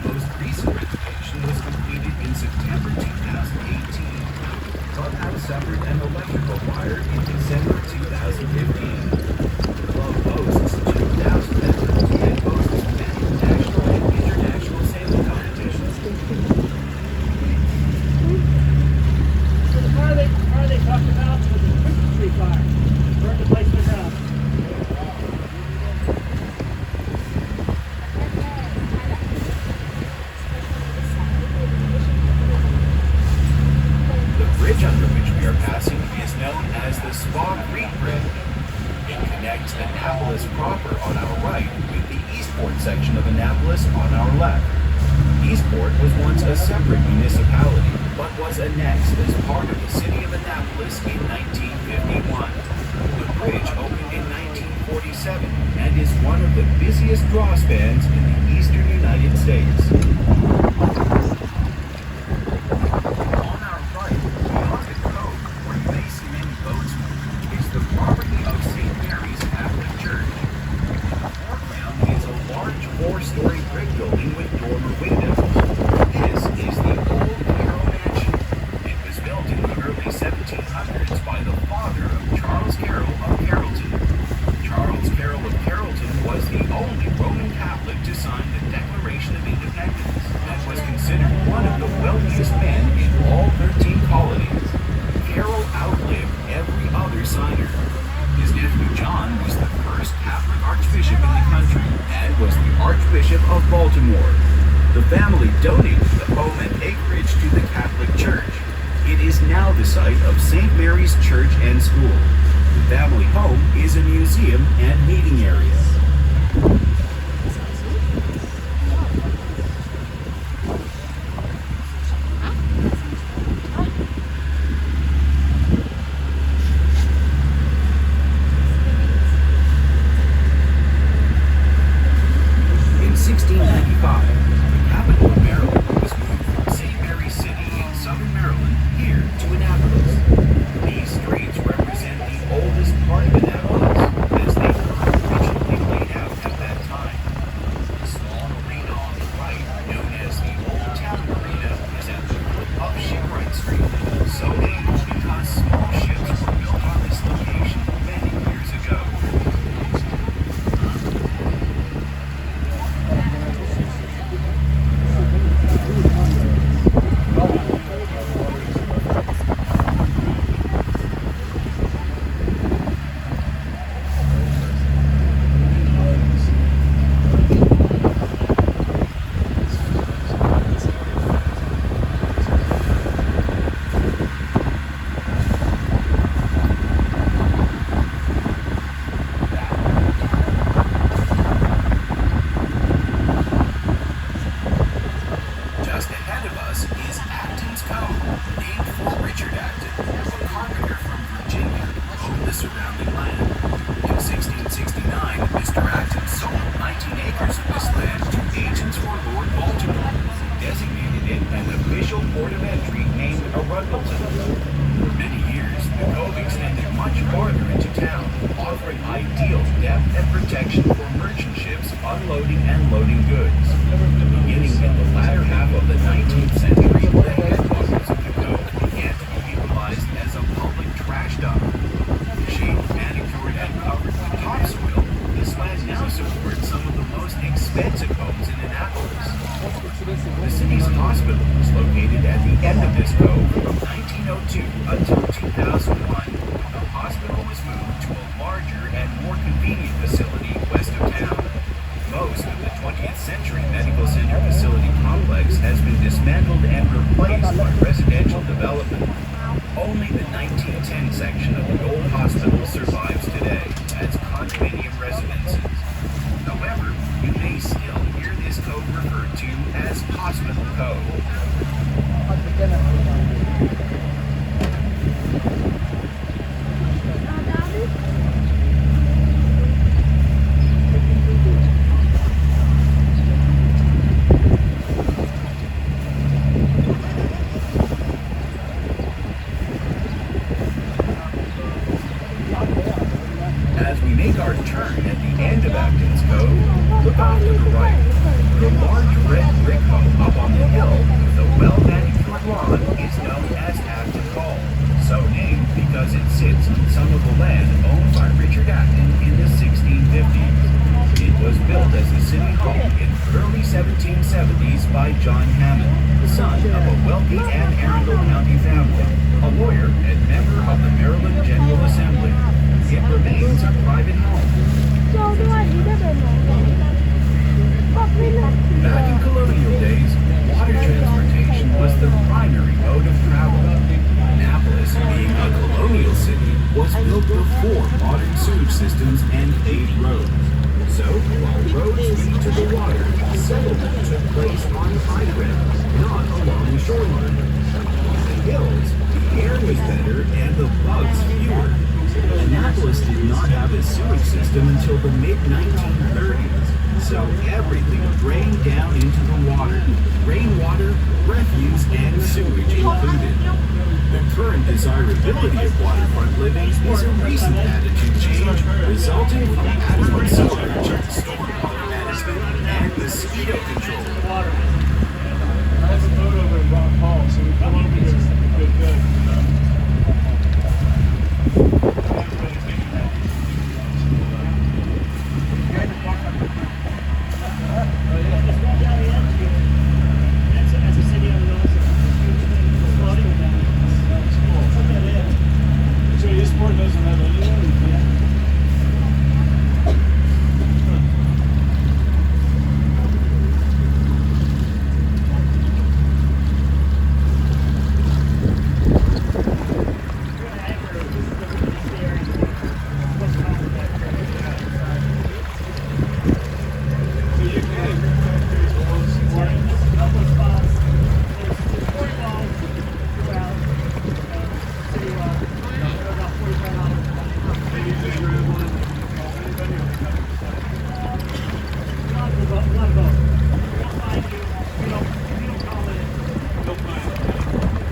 most recent renovation was completed in September 2018. Clubhouse suffered an electrical fire in December 2015. The club boasts 2,000 members and hosts many national and international sailing competitions. So the fire they talked about was the Christmas tree fire. Burned the place to the ground. The bridge under which we are passing is known as the Spa Creek Bridge. It connects Annapolis proper on our right with the Eastport section of Annapolis on our left. Eastport was once a separate municipality, but was annexed as part of the city of Annapolis in 1951. The bridge opened in 1947 and is one of the busiest draw spans in the eastern United States. On our right, beyond the cove, where you may see many boats, is the property of St. Mary's Catholic Church. In the foreground is a large four-story brick building with dormer windows. This is the old Carroll Mansion. It was built in the early 1700s by the father of Charles Carroll of Carrollton. Charles Carroll of Carrollton was the only Roman Catholic to sign the Declaration of Independence and was considered one of the wealthiest men in all 13 colonies. Carroll outlived every other signer. His nephew John was the first Catholic archbishop in the country and was the Archbishop of Baltimore. The family donated the home and acreage to the Catholic Church. It is now the site of St. Mary's Church and School. The family home is a museum and meeting area. In 1695, the capital of Maryland was moved from St. Mary's City in southern Maryland here to Annapolis. These streets represent the oldest part of Annapolis, as they were originally laid out at that time. The small marina on the right, known as the Old Town Marina, is at the foot of Shipwright Street, so named because small ships were built on this location many years ago. Just ahead of us is Acton's Cove, named for Richard Acton, a carpenter from Virginia who owned the surrounding land. In 1669, Mr. Acton sold 19 acres of this land to agents for Lord Baltimore, who designated it an official port of entry named Arundelston. For many years, the cove extended much farther into town, offering ideal depth and protection for merchant ships unloading and loading goods. Beginning in the latter half of the 19th century, the headwaters of the cove began to be utilized as a public trash dump. Shaved, manicured, and covered with topsoil, this land now supports some of the most expensive homes in Annapolis. The city's hospital was located at the end of this cove from 1902 until 2001. The hospital was moved to a larger and more convenient facility west of town. Most of the 20th century medical center facility complex has been dismantled and replaced by residential development. Only the 1910 section of the old hospital survives today as condominium residences. However, you may still hear this cove referred to as Hospital Cove. As we make our turn at the end of Acton's Cove, look off to the right. The large red red brick home up on the hill with a well-manicured lawn is known as Acton Hall, so named because it sits on some of the land owned by Richard Acton in the 1650s. It was built as a city home in early 1770s by John Hammond, son of a wealthy Anne Arundel County family, a lawyer and member of the Maryland General Assembly. It remains a private home. Back in colonial days, water transportation was the primary mode of travel. Annapolis, being a colonial city, was built before modern sewage systems and paved roads. So, while roads lead to the water, settlement took place on high ground, not along the shoreline. On the hills, the air was better and the bugs fewer. Annapolis did not have a sewage system until the mid-1930s, so everything drained down into the water. Rainwater, refuse, and sewage included. The current desirability of waterfront living is a recent attitude change resulting from adequate storage, stormwater management, and mosquito control.